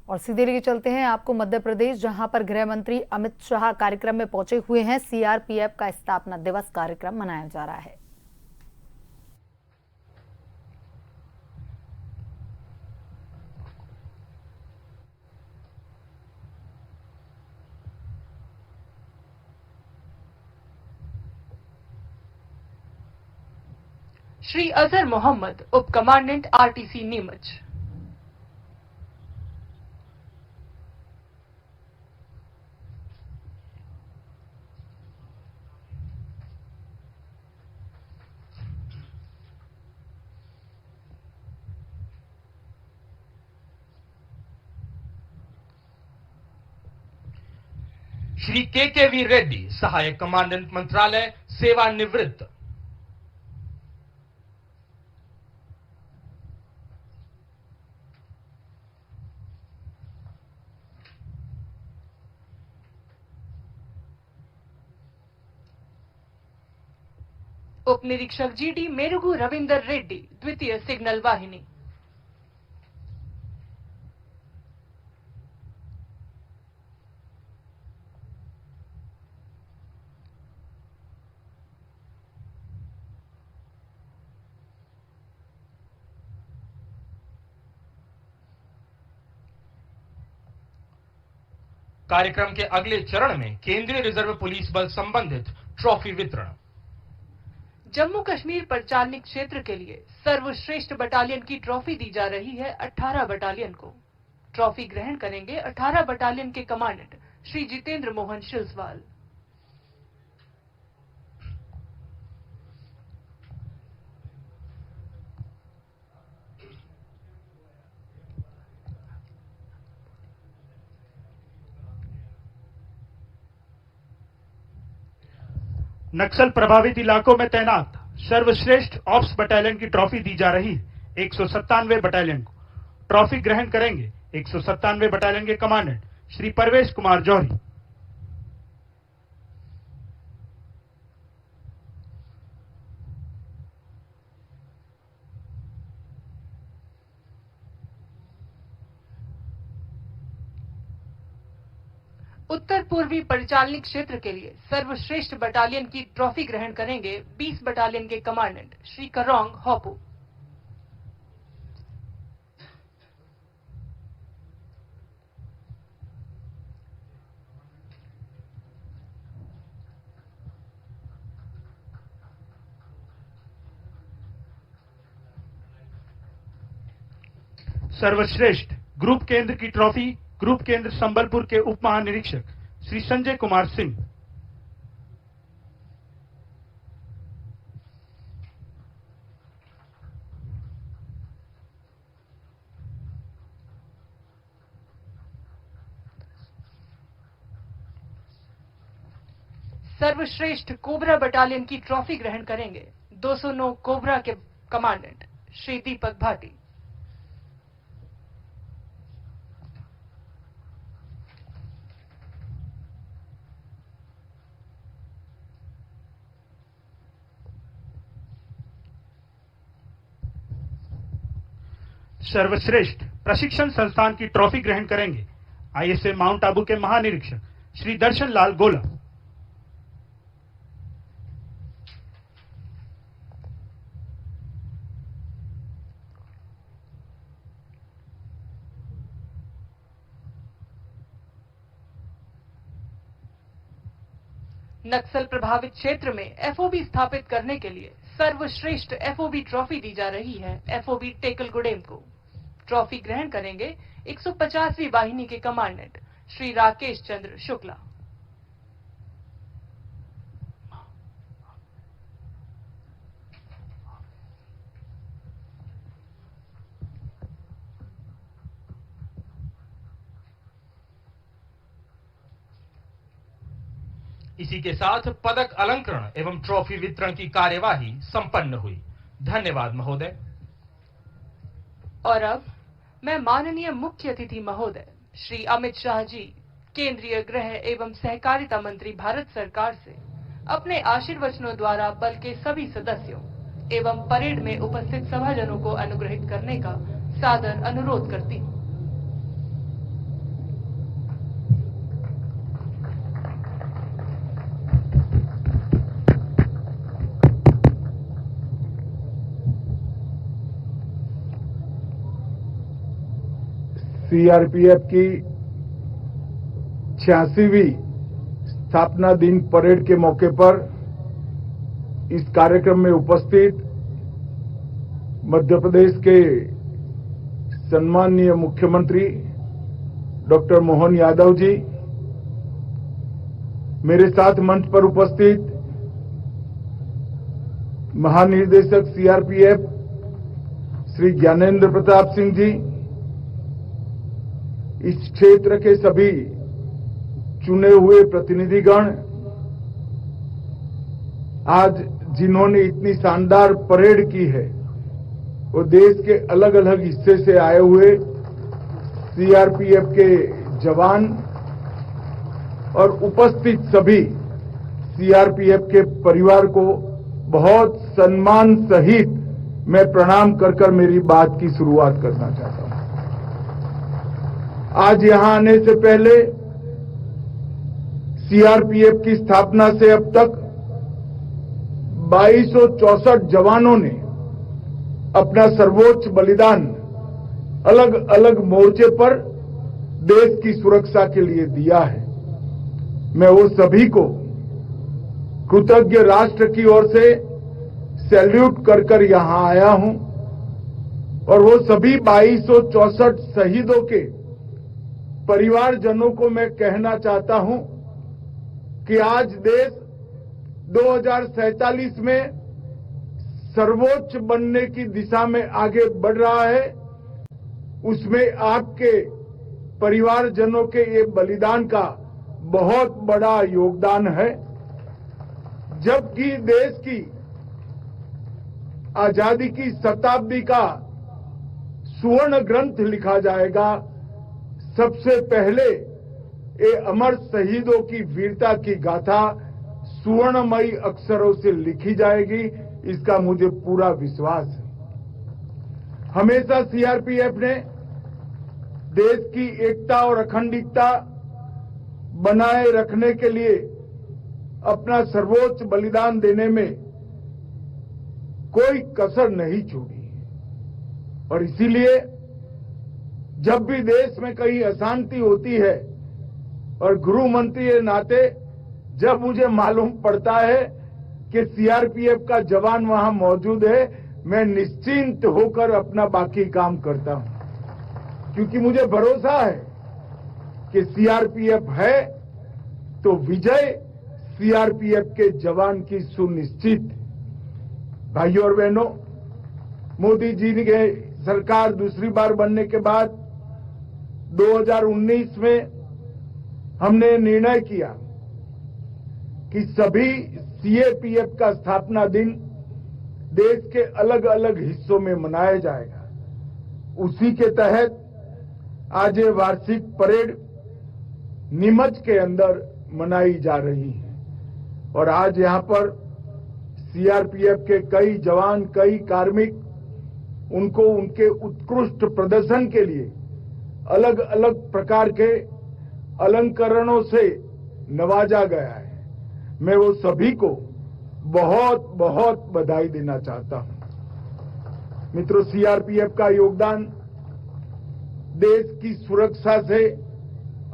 और सीधे लेके चलते हैं आपको मध्य प्रदेश, जहां पर गृह मंत्री अमित शाह कार्यक्रम में पहुंचे हुए हैं। सीआरपीएफ का स्थापना दिवस कार्यक्रम मनाया जा रहा है। श्री अजहर मोहम्मद, उप commandant RTC Neemuch. Shri KV. Reddy, सहायक कमांडेंट मंत्रालय, सेवानिवृत्त। उप निरीक्षक जीडी मेरुगु रविंदर रेड्डी, द्वितीय सिग्नल वाहिनी। कार्यक्रम के अगले चरण में केंद्रीय रिजर्व पुलिस बल संबंधित ट्रॉफी वितरण। जम्मू कश्मीर परिचालनिक क्षेत्र के लिए सर्वश्रेष्ठ बटालियन की ट्रॉफी दी जा रही है 18 बटालियन को। ट्रॉफी ग्रहण करेंगे 18 बटालियन के कमांडेंट श्री जितेंद्र मोहन शिलसवाल। नक्सल प्रभावित इलाकों में तैनात सर्वश्रेष्ठ ऑप्स बटालियन की ट्रॉफी दी जा रही है 197 बटालियन को। ट्रॉफी ग्रहण करेंगे 197 बटालियन के कमांडेंट श्री परवेश कुमार जौहरी। उत्तर पूर्वी परिचालनिक क्षेत्र के लिए सर्वश्रेष्ठ बटालियन की ट्रॉफी ग्रहण करेंगे 20 बटालियन के कमांडेंट श्री करोंग होपू। सर्वश्रेष्ठ ग्रुप केंद्र की ट्रॉफी ग्रुप केंद्र संबलपुर के उप महानिरीक्षक श्री संजय कुमार सिंह। सर्वश्रेष्ठ कोबरा बटालियन की ट्रॉफी ग्रहण करेंगे 209 कोबरा के कमांडेंट श्री दीपक भाटी। सर्वश्रेष्ठ प्रशिक्षण संस्थान की ट्रॉफी ग्रहण करेंगे आईएसए माउंट आबू के महानिरीक्षक श्री दर्शन लाल गोला। नक्सल प्रभावित क्षेत्र में एफओबी स्थापित करने के लिए सर्वश्रेष्ठ एफओबी ट्रॉफी दी जा रही है एफओबी टेकल गुडेम को। ट्रॉफी ग्रहण करेंगे 150वीं वाहिनी के कमांडेंट श्री राकेश चंद्र शुक्ला। इसी के साथ पदक अलंकरण एवं ट्रॉफी वितरण की कार्यवाही संपन्न हुई। धन्यवाद महोदय। और अब मैं माननीय मुख्य अतिथि महोदय श्री अमित शाह जी, केंद्रीय गृह एवं सहकारिता मंत्री भारत सरकार से अपने आशीर्वचनों द्वारा बल के सभी सदस्यों एवं परेड में उपस्थित सभाजनों को अनुग्रहित करने का सादर अनुरोध करती हूँ। सीआरपीएफ की 86वीं स्थापना दिन परेड के मौके पर इस कार्यक्रम में उपस्थित मध्य प्रदेश के सम्माननीय मुख्यमंत्री डॉक्टर मोहन यादव जी, मेरे साथ मंच पर उपस्थित महानिदेशक सीआरपीएफ श्री ज्ञानेंद्र प्रताप सिंह जी, इस क्षेत्र के सभी चुने हुए प्रतिनिधिगण, आज जिन्होंने इतनी शानदार परेड की है, वो देश के अलग अलग हिस्से से आए हुए सीआरपीएफ के जवान और उपस्थित सभी सीआरपीएफ के परिवार को बहुत सम्मान सहित मैं प्रणाम कर मेरी बात की शुरुआत करना चाहता हूं। आज यहां आने से पहले सीआरपीएफ की स्थापना से अब तक 2264 जवानों ने अपना सर्वोच्च बलिदान अलग अलग मोर्चे पर देश की सुरक्षा के लिए दिया है। मैं वो सभी को कृतज्ञ राष्ट्र की ओर से सैल्यूट कर यहां आया हूं और वो सभी 2264 शहीदों के परिवारजनों को मैं कहना चाहता हूं कि आज देश 2047 में सर्वोच्च बनने की दिशा में आगे बढ़ रहा है। उसमें आपके परिवारजनों के ये बलिदान का बहुत बड़ा योगदान है। जबकि देश की आजादी की शताब्दी का सुवर्ण ग्रंथ लिखा जाएगा, सबसे पहले ये अमर शहीदों की वीरता की गाथा सुवर्णमयी अक्षरों से लिखी जाएगी, इसका मुझे पूरा विश्वास है। हमेशा सीआरपीएफ ने देश की एकता और अखंडता बनाए रखने के लिए अपना सर्वोच्च बलिदान देने में कोई कसर नहीं छोड़ी और इसीलिए जब भी देश में कहीं अशांति होती है और गृह मंत्री के नाते जब मुझे मालूम पड़ता है कि सीआरपीएफ का जवान वहां मौजूद है, मैं निश्चिंत होकर अपना बाकी काम करता हूं, क्योंकि मुझे भरोसा है कि सीआरपीएफ है तो विजय सीआरपीएफ के जवान की सुनिश्चित। भाइयों और बहनों, मोदी जी के सरकार दूसरी बार बनने के बाद 2019 में हमने निर्णय किया कि सभी सीएपीएफ का स्थापना दिन देश के अलग अलग हिस्सों में मनाया जाएगा। उसी के तहत आज ये वार्षिक परेड नीमच के अंदर मनाई जा रही है और आज यहां पर सीआरपीएफ के कई जवान, कई कार्मिक, उनको उनके उत्कृष्ट प्रदर्शन के लिए अलग अलग प्रकार के अलंकरणों से नवाजा गया है। मैं वो सभी को बहुत बहुत बधाई देना चाहता हूं। मित्रों, सीआरपीएफ का योगदान देश की सुरक्षा से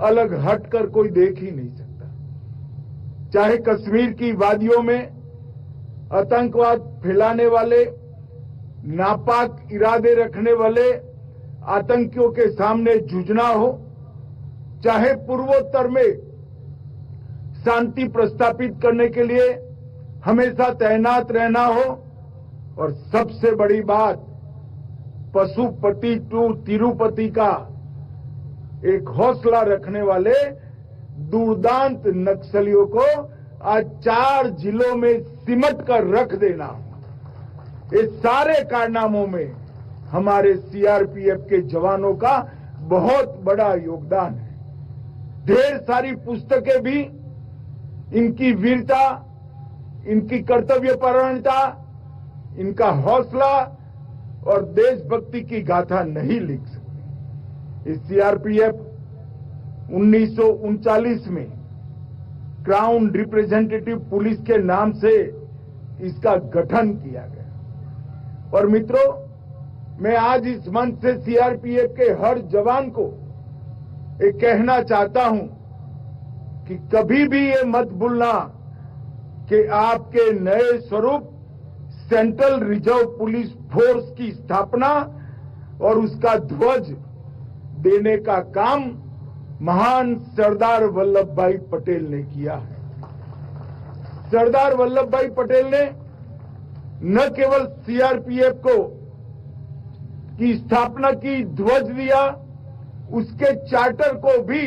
अलग हटकर कोई देख ही नहीं सकता। चाहे कश्मीर की वादियों में आतंकवाद फैलाने वाले, नापाक इरादे रखने वाले आतंकियों के सामने जूझना हो, चाहे पूर्वोत्तर में शांति प्रस्थापित करने के लिए हमेशा तैनात रहना हो, और सबसे बड़ी बात पशुपति टू तिरुपति का एक हौसला रखने वाले दुर्दांत नक्सलियों को आज 4 जिलों में सिमट कर रख देना, इस सारे कारनामों में हमारे सीआरपीएफ के जवानों का बहुत बड़ा योगदान है। ढेर सारी पुस्तकें भी इनकी वीरता, इनकी कर्तव्यपरायणता, इनका हौसला और देशभक्ति की गाथा नहीं लिख सकती। इस सीआरपीएफ 1939 में क्राउन रिप्रेजेंटेटिव पुलिस के नाम से इसका गठन किया गया। और मित्रों, मैं आज इस मंच से सीआरपीएफ के हर जवान को ये कहना चाहता हूं कि कभी भी ये मत भूलना कि आपके नए स्वरूप सेंट्रल रिजर्व पुलिस फोर्स की स्थापना और उसका ध्वज देने का काम महान सरदार वल्लभ भाई पटेल ने किया है। सरदार वल्लभ भाई पटेल ने न केवल सीआरपीएफ की स्थापना की, ध्वज दिया, उसके चार्टर को भी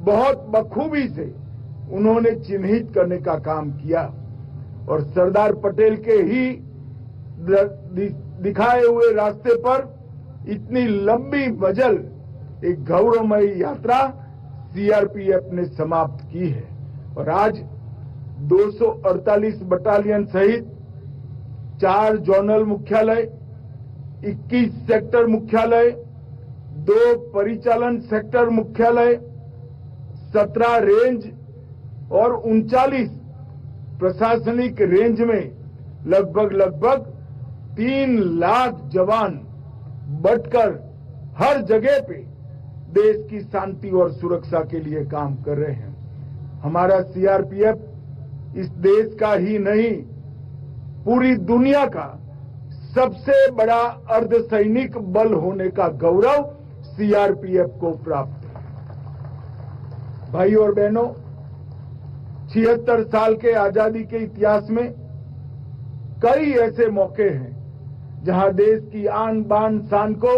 बहुत बखूबी से उन्होंने चिन्हित करने का काम किया और सरदार पटेल के ही दिखाए हुए रास्ते पर इतनी लंबी मजल एक गौरवमयी यात्रा सीआरपीएफ ने समाप्त की है और आज 248 बटालियन सहित 4 जोनल मुख्यालय, 21 सेक्टर मुख्यालय, 2 परिचालन सेक्टर मुख्यालय, 17 रेंज और 39 प्रशासनिक रेंज में लगभग 3 लाख जवान बटकर हर जगह पे देश की शांति और सुरक्षा के लिए काम कर रहे हैं। हमारा सीआरपीएफ इस देश का ही नहीं, पूरी दुनिया का सबसे बड़ा अर्धसैनिक बल होने का गौरव सीआरपीएफ को प्राप्त है। भाई और बहनों, 76 साल के आजादी के इतिहास में कई ऐसे मौके हैं जहां देश की आन बान शान को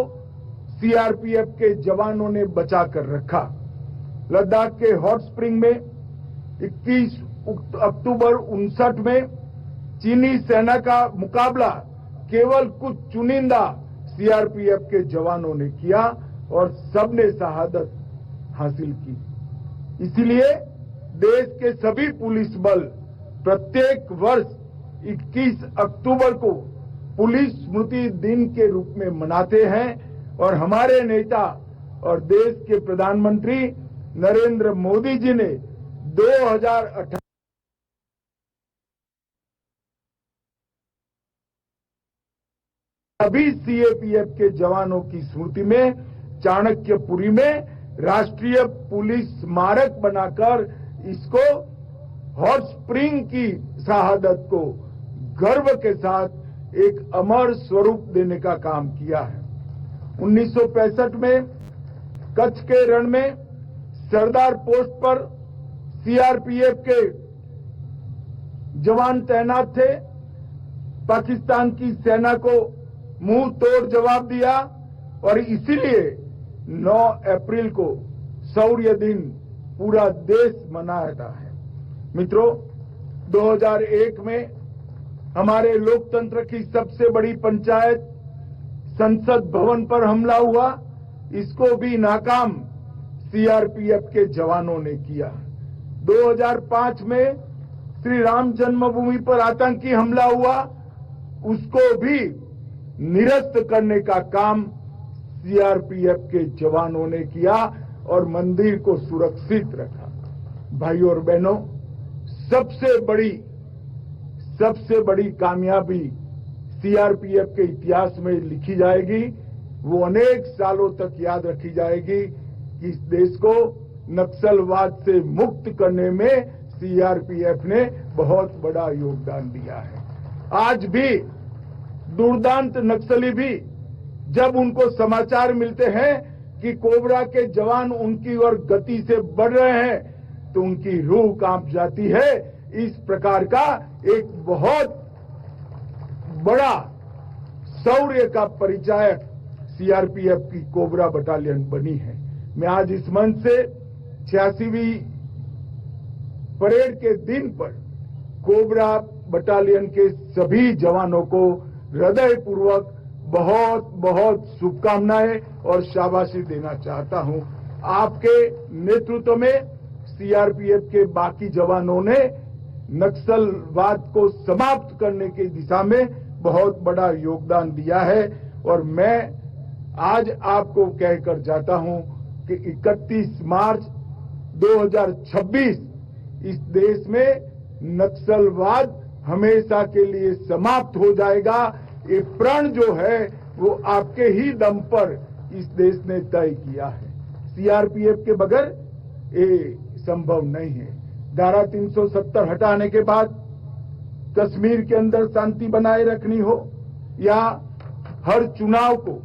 सीआरपीएफ के जवानों ने बचा कर रखा। लद्दाख के हॉट स्प्रिंग में 21 अक्टूबर 1959 में चीनी सेना का मुकाबला केवल कुछ चुनिंदा सीआरपीएफ के जवानों ने किया और सबने शहादत हासिल की। इसीलिए देश के सभी पुलिस बल प्रत्येक वर्ष 21 अक्टूबर को पुलिस स्मृति दिन के रूप में मनाते हैं और हमारे नेता और देश के प्रधानमंत्री नरेंद्र मोदी जी ने 2018 सभी सीएपीएफ के जवानों की स्मृति में चाणक्यपुरी में राष्ट्रीय पुलिस स्मारक बनाकर इसको हॉट स्प्रिंग की शहादत को गर्व के साथ एक अमर स्वरूप देने का काम किया है। 1965 में कच्छ के रण में सरदार पोस्ट पर सीआरपीएफ के जवान तैनात थे। पाकिस्तान की सेना को मुंह तोड़ जवाब दिया और इसीलिए 9 अप्रैल को शौर्य दिन पूरा देश मनाता है। मित्रों, 2001 में हमारे लोकतंत्र की सबसे बड़ी पंचायत संसद भवन पर हमला हुआ, इसको भी नाकाम सीआरपीएफ के जवानों ने किया। 2005 में श्री राम जन्मभूमि पर आतंकी हमला हुआ, उसको भी निरस्त करने का काम सीआरपीएफ के जवानों ने किया और मंदिर को सुरक्षित रखा। भाइयों और बहनों, सबसे बड़ी कामयाबी सीआरपीएफ के इतिहास में लिखी जाएगी, वो अनेक सालों तक याद रखी जाएगी कि इस देश को नक्सलवाद से मुक्त करने में सीआरपीएफ ने बहुत बड़ा योगदान दिया है। आज भी दुर्दांत नक्सली भी जब उनको समाचार मिलते हैं कि कोबरा के जवान उनकी ओर गति से बढ़ रहे हैं तो उनकी रूह कांप जाती है। इस प्रकार का एक बहुत बड़ा शौर्य का परिचायक सीआरपीएफ की कोबरा बटालियन बनी है। मैं आज इस मंच से 86वीं परेड के दिन पर कोबरा बटालियन के सभी जवानों को हृदयपूर्वक बहुत बहुत शुभकामनाएं और शाबाशी देना चाहता हूं। आपके नेतृत्व में सीआरपीएफ के बाकी जवानों ने नक्सलवाद को समाप्त करने की दिशा में बहुत बड़ा योगदान दिया है और मैं आज आपको कहकर जाता हूं कि 31 मार्च 2026 इस देश में नक्सलवाद हमेशा के लिए समाप्त हो जाएगा। ये प्रण जो है वो आपके ही दम पर इस देश ने तय किया है। सीआरपीएफ के बगैर ये संभव नहीं है। धारा 370 हटाने के बाद कश्मीर के अंदर शांति बनाए रखनी हो या हर चुनाव को